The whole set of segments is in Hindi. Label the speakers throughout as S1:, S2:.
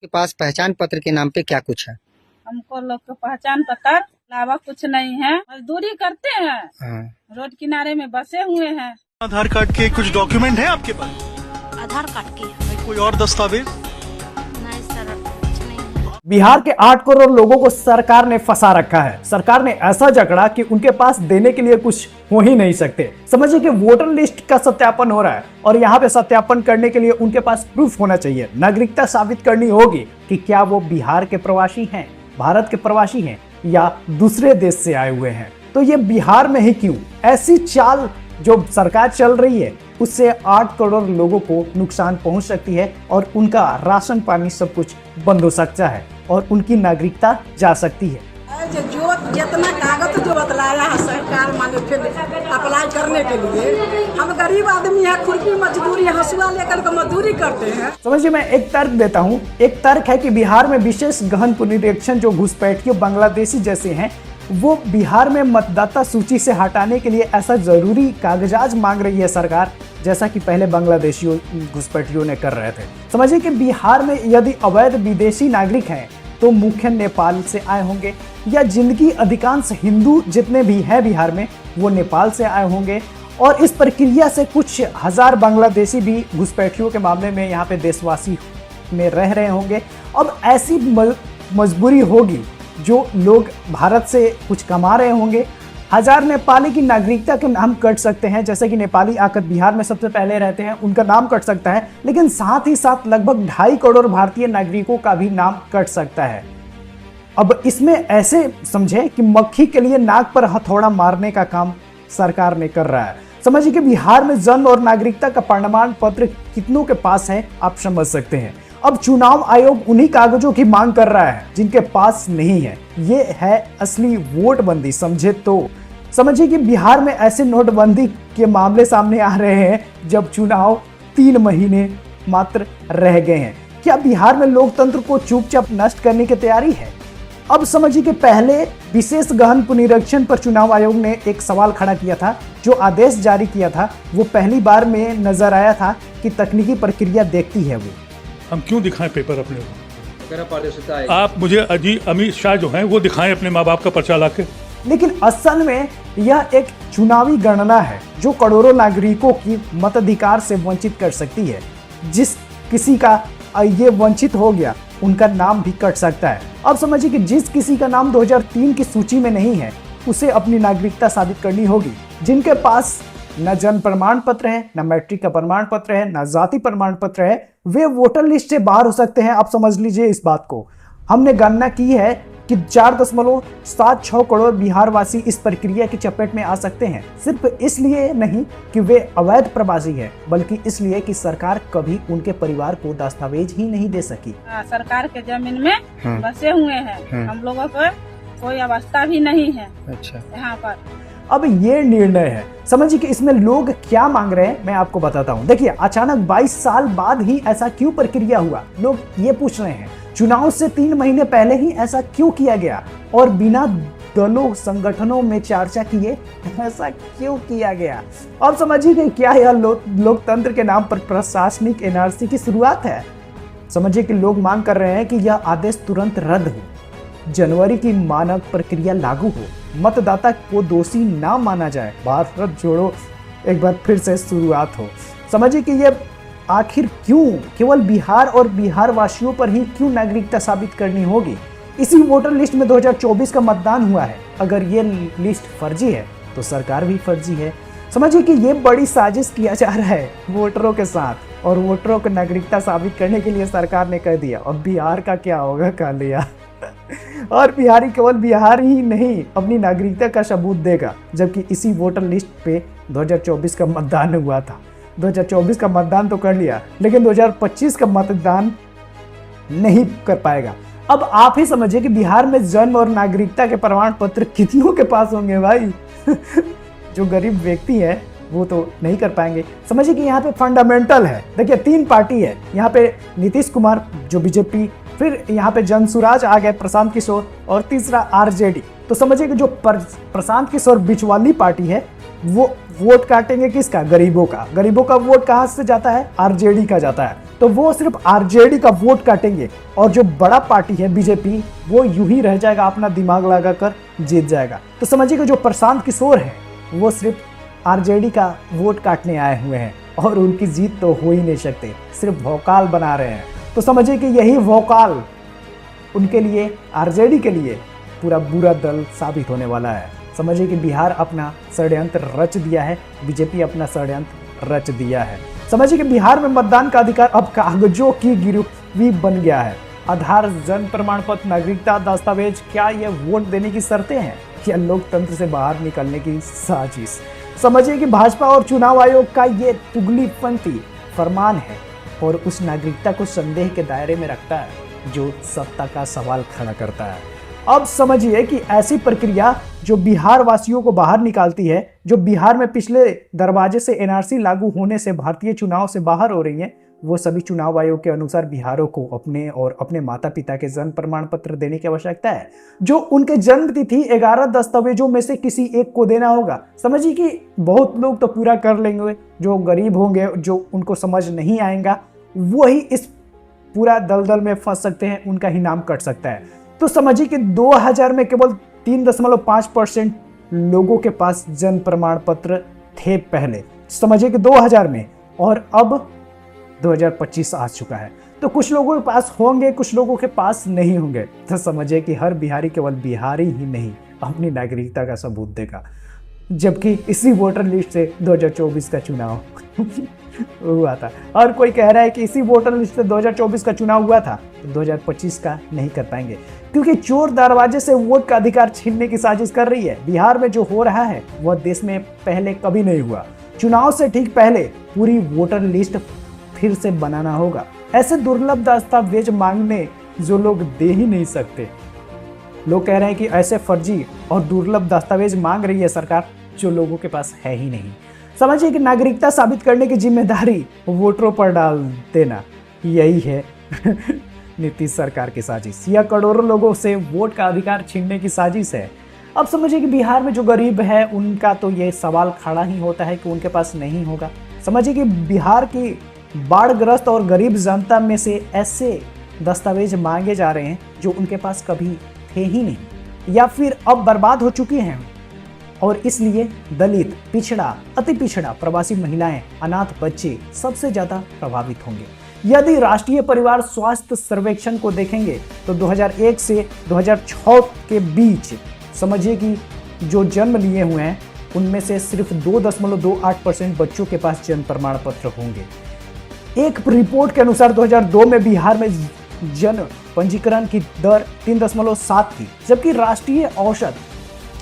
S1: के पास पहचान पत्र के नाम पे क्या कुछ है?
S2: हमको लोग को पहचान पत्र अलावा कुछ नहीं है। मजदूरी करते हैं,
S1: हाँ।
S2: रोड किनारे में बसे हुए हैं।
S3: आधार कार्ड के कुछ डॉक्यूमेंट हैं आपके पास?
S4: आधार कार्ड की
S3: नहीं, कोई और दस्तावेज?
S4: नहीं सर, कुछ नहीं है।
S5: बिहार के 8 करोड़ लोगों को सरकार ने फंसा रखा है। सरकार ने ऐसा जकड़ा कि उनके पास देने के लिए कुछ हो ही नहीं सकते। समझिए कि वोटर लिस्ट का सत्यापन हो रहा है और यहाँ पे सत्यापन करने के लिए उनके पास प्रूफ होना चाहिए, नागरिकता साबित करनी होगी कि क्या वो बिहार के प्रवासी हैं, भारत के प्रवासी हैं या दूसरे देश से आए हुए हैं। तो ये बिहार में ही क्यों ऐसी चाल जो सरकार चल रही है, उससे 8 करोड़ लोगों को नुकसान पहुंच सकती है और उनका राशन पानी सब कुछ बंद हो सकता है और उनकी नागरिकता जा सकती है।
S6: जो जितना कागज जो बतलाया है सरकार माने फिर अप्लाई करने के लिए, हम गरीब आदमी है, खुरपी मजदूरी हंसुआ लेकर के मजदूरी करते हैं।
S5: समझिए, मैं एक तर्क देता हूँ। एक तर्क है कि बिहार में विशेष गहन पुनरीक्षण जो घुसपैठियों बांग्लादेशी जैसे हैं, वो बिहार में मतदाता सूची से हटाने के लिए ऐसा जरूरी कागजात मांग रही है सरकार, जैसा कि पहले बांग्लादेशियों घुसपैठियों ने कर रहे थे। समझिए कि बिहार में यदि अवैध विदेशी नागरिक हैं तो मुख्य नेपाल से आए होंगे या जिनकी अधिकांश हिंदू जितने भी हैं बिहार में वो नेपाल से आए होंगे और इस प्रक्रिया से कुछ हजार बांग्लादेशी भी घुसपैठियों के मामले में यहाँ पे देशवासी में रह रहे होंगे। अब ऐसी मजबूरी होगी, जो लोग भारत से कुछ कमा रहे होंगे, हजार नेपाली की नागरिकता के नाम कट सकते हैं। जैसे कि नेपाली आकर बिहार में सबसे पहले रहते हैं, उनका नाम कट सकता है, लेकिन साथ ही साथ लगभग 2.5 करोड़ भारतीय नागरिकों का भी नाम कट सकता है। अब इसमें ऐसे समझे कि मक्खी के लिए नाक पर हथौड़ा मारने का काम सरकार ने कर रहा है। समझिए कि बिहार में जन्म और नागरिकता का प्रमाण पत्र कितनों के पास है, आप समझ सकते हैं। अब चुनाव आयोग उन्हीं कागजों की मांग कर रहा है जिनके पास नहीं है। ये है असली वोटबंदी, समझे तो। समझिए कि बिहार में ऐसे नोटबंदी के मामले सामने आ रहे हैं जब चुनाव 3 महीने मात्र रह गए हैं। क्या बिहार में लोकतंत्र को चुपचाप नष्ट करने की तैयारी है? अब समझिए कि पहले विशेष गहन पुनरीक्षण पर चुनाव आयोग ने एक सवाल खड़ा किया था। जो आदेश जारी किया था वो पहली बार में नजर आया था कि तकनीकी प्रक्रिया देखती है वो।
S3: हम क्यों दिखाएं पेपर अपने को? आप मुझे अमित शाह जो हैं वो दिखाएं अपने माँ बाप का पर्चा लाके।
S5: लेकिन असल में यह एक चुनावी गणना है जो करोड़ों नागरिकों की मताधिकार से वंचित कर सकती है। जिस किसी का ये वंचित हो गया उनका नाम भी कट सकता है। अब समझिए कि जिस किसी का नाम 2003 की सूची में नहीं है उसे अपनी नागरिकता साबित करनी होगी। जिनके पास न जन्म प्रमाण पत्र है, न मैट्रिक का प्रमाण पत्र है, न जाति प्रमाण पत्र है, वे वोटर लिस्ट से बाहर हो सकते हैं। आप समझ लीजिए इस बात को। हमने गणना की है कि 4.76 करोड़ बिहार वासी इस प्रक्रिया की चपेट में आ सकते हैं। सिर्फ इसलिए नहीं कि वे अवैध प्रवासी हैं, बल्कि इसलिए कि सरकार कभी उनके परिवार को दस्तावेज ही नहीं दे सकी।
S2: सरकार के जमीन में बसे हुए हैं। हम लोगों को कोई अवस्था भी नहीं है। अच्छा, यहाँ पर
S5: अब ये निर्णय है। समझिए कि इसमें लोग क्या मांग रहे हैं, मैं आपको बताता हूँ। देखिए, अचानक 22 साल बाद ही ऐसा क्यों प्रक्रिया हुआ, लोग ये पूछ रहे हैं। चुनाव से 3 महीने पहले ही ऐसा क्यों किया गया और बिना दलों संगठनों में चर्चा किए ऐसा क्यों किया गया? अब समझिए कि क्या यह लोकतंत्र के नाम पर प्रशासनिक एनआरसी की शुरुआत है? समझिए कि लोग मांग कर रहे हैं कि यह आदेश तुरंत रद्द हो, जनवरी की मानक प्रक्रिया लागू हो, मतदाता को दोषी ना माना जाए, भारत जोड़ो एक बार फिर से शुरुआत हो। समझिए कि ये आखिर क्यों केवल बिहार और बिहार वासियों पर ही क्यों नागरिकता साबित करनी होगी? इसी वोटर लिस्ट में 2024 का मतदान हुआ है। अगर ये लिस्ट फर्जी है तो सरकार भी फर्जी है। समझिए कि ये बड़ी साजिश किया जा रहा है वोटरों के साथ और वोटरों को नागरिकता साबित करने के लिए सरकार ने कह दिया। अब बिहार का क्या होगा कालिया और बिहारी केवल बिहार ही नहीं अपनी नागरिकता का सबूत देगा, जबकि इसी वोटर लिस्ट पे 2024 का मतदान हुआ था। 2024 का मतदान तो कर लिया, लेकिन 2025 का मतदान नहीं कर पाएगा। अब आप ही समझिए कि बिहार में जन्म और नागरिकता के प्रमाण पत्र कितनों के पास होंगे भाई? जो गरीब व्यक्ति है वो तो नहीं कर पाएंगे। समझिए कि यहाँ पे फंडामेंटल है। देखिए, 3 पार्टी है यहाँ पे, नीतीश कुमार जो बीजेपी, फिर यहाँ पे जनसुराज आ गए प्रशांत किशोर और तीसरा आरजेडी। तो समझिए कि जो प्रशांत किशोर बीच वाली पार्टी है वो वोट काटेंगे किसका? गरीबों का। गरीबों का वोट कहाँ से जाता है? आरजेडी का जाता है। तो वो सिर्फ आरजेडी का वोट काटेंगे और जो बड़ा पार्टी है बीजेपी वो यूं ही रह जाएगा, अपना दिमाग लगाकर जीत जाएगा। तो समझिए कि जो प्रशांत किशोर है वो सिर्फ आरजेडी का वोट काटने आए हुए हैं और उनकी जीत तो हो ही नहीं सकते, सिर्फ भौकाल बना रहे हैं। तो समझिए कि यही भौकाल उनके लिए, आरजेडी के लिए पूरा बुरा दल साबित होने वाला है। समझिए कि बिहार अपना षड्यंत्र रच दिया है, बीजेपी अपना षड्यंत्र रच दिया है। समझिए कि बिहार में मतदान का अधिकार अब कागजों की गिरफ्त बन गया है। आधार, जन्म प्रमाण पत्र, नागरिकता दस्तावेज, क्या ये वोट देने की शर्तें हैं या लोकतंत्र से बाहर निकलने की साजिश? समझिए कि भाजपा और चुनाव आयोग का ये तुगलीपंथी फरमान है और उस नागरिकता को संदेह के दायरे में रखता है जो सत्ता का सवाल खड़ा करता है। अब समझिए कि ऐसी प्रक्रिया जो बिहार वासियों को बाहर निकालती है, जो बिहार में पिछले दरवाजे से एनआरसी लागू होने से भारतीय चुनाव से बाहर हो रही है, वो सभी चुनाव आयोग के अनुसार बिहारों को अपने और अपने माता पिता के जन्म प्रमाण पत्र देने की आवश्यकता है, जो उनके जन्म तिथि 11 दस्तावेजों में से किसी एक को देना होगा। समझिए कि बहुत लोग तो पूरा कर लेंगे, जो गरीब होंगे, जो उनको समझ नहीं आएगा, वही इस पूरा दलदल में फंस सकते हैं, उनका ही नाम कट सकता है। तो समझिए कि 2000 में केवल 3.5% लोगों के पास जन्म प्रमाण पत्र थे पहले, समझिए कि 2000 में, और अब 2025 आ चुका है। तो कुछ लोगों के पास होंगे, कुछ लोगों के पास नहीं होंगे। तो समझिए कि हर बिहारी केवल बिहारी ही नहीं अपनी नागरिकता का सबूत देगा, जबकि इसी वोटर लिस्ट से 2024 का चुनाव हुआ था। और कोई कह रहा है कि इसी वोटर लिस्ट से 2024 का चुनाव हुआ था तो 2025 का नहीं कर पाएंगे, क्योंकि चोर दरवाजे से वोट का अधिकार छीनने की साजिश कर रही है। बिहार में जो हो रहा है वह देश में पहले कभी नहीं हुआ। चुनाव से ठीक पहले पूरी वोटर लिस्ट फिर से बनाना होगा। ऐसे दुर्लभ दस्तावेज मांगने जो लोग दे ही नहीं सकते। लोग कह रहे हैं कि ऐसे फर्जी और दुर्लभ दस्तावेज मांग रही है सरकार जो लोगों के पास है ही नहीं। समझिए कि नागरिकता साबित करने की जिम्मेदारी वोटरों पर डाल देना, यही है नीतीश सरकार की साजिश। यह करोड़ों लोगों से वोट का अधिकार छीनने की साजिश है। अब समझिए कि बिहार में जो गरीब है उनका तो ये सवाल खड़ा ही होता है कि उनके पास नहीं होगा। समझिए कि बिहार की बाढ़ग्रस्त और गरीब जनता में से ऐसे दस्तावेज मांगे जा रहे हैं जो उनके पास कभी थे ही नहीं या फिर अब बर्बाद हो चुकी हैं, और इसलिए दलित, पिछड़ा, अति पिछड़ा, प्रवासी महिलाएं, अनाथ बच्चे सबसे ज्यादा प्रभावित होंगे। यदि राष्ट्रीय परिवार स्वास्थ्य सर्वेक्षण को देखेंगे तो 2001 से 2006 के बीच समझिए कि जो जन्म लिए हुए हैं उनमें से सिर्फ 2.28% बच्चों के पास जन्म प्रमाण पत्र होंगे। एक रिपोर्ट के अनुसार 2002 में बिहार में जन्म पंजीकरण की दर 3.7 थी, जबकि राष्ट्रीय औसत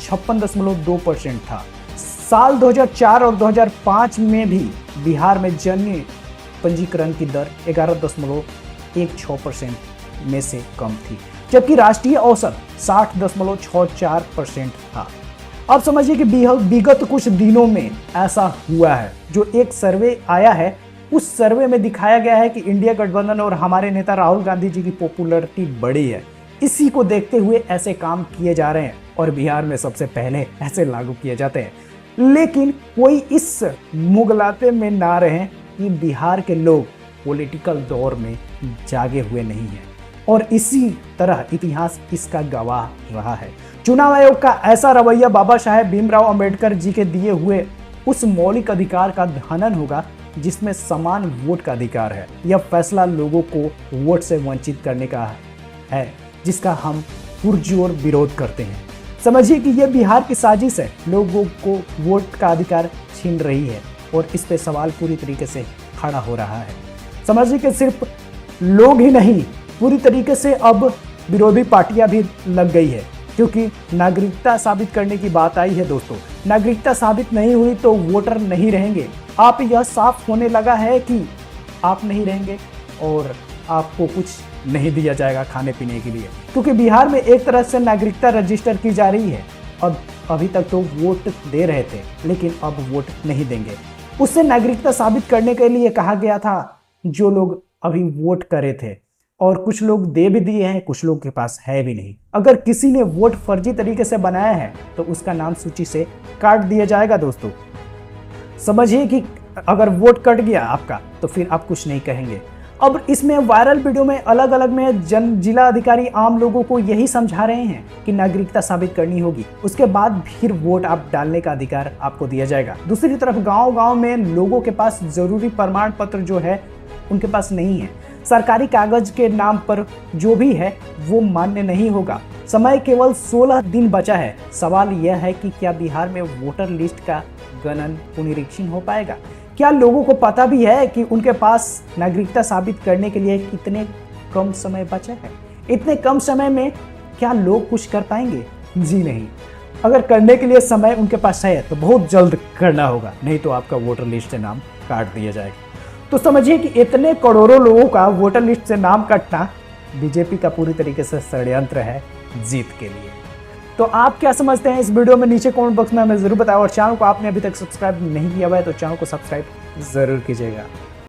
S5: 56.2% था। साल 2004 और 2005 में भी बिहार में जन्म पंजीकरण की दर 11.16% में से कम थी, जबकि राष्ट्रीय औसत 60.64% था। अब समझिए कि विगत कुछ दिनों में ऐसा हुआ है। जो एक सर्वे आया है उस सर्वे में दिखाया गया है कि इंडिया गठबंधन और हमारे नेता राहुल गांधी जी की पॉपुलैरिटी बढ़ी है। इसी को देखते हुए ऐसे काम किए जा रहे हैं और बिहार में सबसे पहले ऐसे लागू किए जाते हैं। लेकिन कोई इस मुगलाते में ना रहे कि बिहार के लोग पॉलिटिकल दौर में जागे हुए नहीं हैं, और इसी तरह इतिहास इसका गवाह रहा है। चुनाव आयोग का ऐसा रवैया बाबा साहेब भीमराव अंबेडकर जी के दिए हुए उस मौलिक अधिकार का हनन होगा जिसमें समान वोट का अधिकार है। यह फैसला लोगों को वोट से वंचित करने का है, जिसका हम पुरजोर विरोध करते हैं। समझिए कि यह बिहार की साजिश है, लोगों को वोट का अधिकार छीन रही है और इस पे सवाल पूरी तरीके से खड़ा हो रहा है। समझिए कि सिर्फ लोग ही नहीं, पूरी तरीके से अब विरोधी पार्टियां भी लग गई है, क्योंकि नागरिकता साबित करने की बात आई है। दोस्तों, नागरिकता साबित नहीं हुई तो वोटर नहीं रहेंगे। आप यह साफ होने लगा है कि आप नहीं रहेंगे और आपको कुछ नहीं दिया जाएगा खाने पीने के लिए, क्योंकि बिहार में एक तरह से नागरिकता रजिस्टर की जा रही है। अब अभी तक तो वोट दे रहे थे, लेकिन अब वोट नहीं देंगे। उससे नागरिकता साबित करने के लिए कहा गया था जो लोग अभी वोट करे थे, और कुछ लोग दे भी दिए हैं, कुछ लोग के पास है भी नहीं। अगर किसी ने वोट फर्जी तरीके से बनाया है तो उसका नाम सूची से काट दिया जाएगा। दोस्तों, समझिए कि अगर वोट कट गया आपका तो फिर आप कुछ नहीं कहेंगे। अब इसमें वायरल वीडियो में अलग अलग में जिला अधिकारी आम लोगों को यही समझा रहे हैं कि नागरिकता साबित करनी होगी, उसके बाद फिर वोट आप डालने का अधिकार आपको दिया जाएगा। दूसरी तरफ गांव-गांव में लोगों के पास जरूरी प्रमाण पत्र जो है उनके पास नहीं है। सरकारी कागज के नाम पर जो भी है वो मान्य नहीं होगा। समय केवल 16 दिन बचा है। सवाल यह है कि क्या बिहार में वोटर लिस्ट का गणन पुनरीक्षण हो पाएगा? क्या लोगों को पता भी है कि उनके पास नागरिकता साबित करने के लिए कितने कम समय बचा है? इतने कम समय में क्या लोग कुछ कर पाएंगे? जी नहीं। अगर करने के लिए समय उनके पास है तो बहुत जल्द करना होगा, नहीं तो आपका वोटर लिस्ट से नाम काट दिया जाएगा। तो समझिए कि इतने करोड़ों लोगों का वोटर लिस्ट से नाम कटना बीजेपी का पूरी तरीके से षड्यंत्र है जीत के लिए। तो आप क्या समझते हैं इस वीडियो में? नीचे कमेंट बॉक्स में हमें जरूर बताएं और चैनल को आपने अभी तक सब्सक्राइब नहीं किया हुआ है तो चैनल को सब्सक्राइब जरूर कीजिएगा।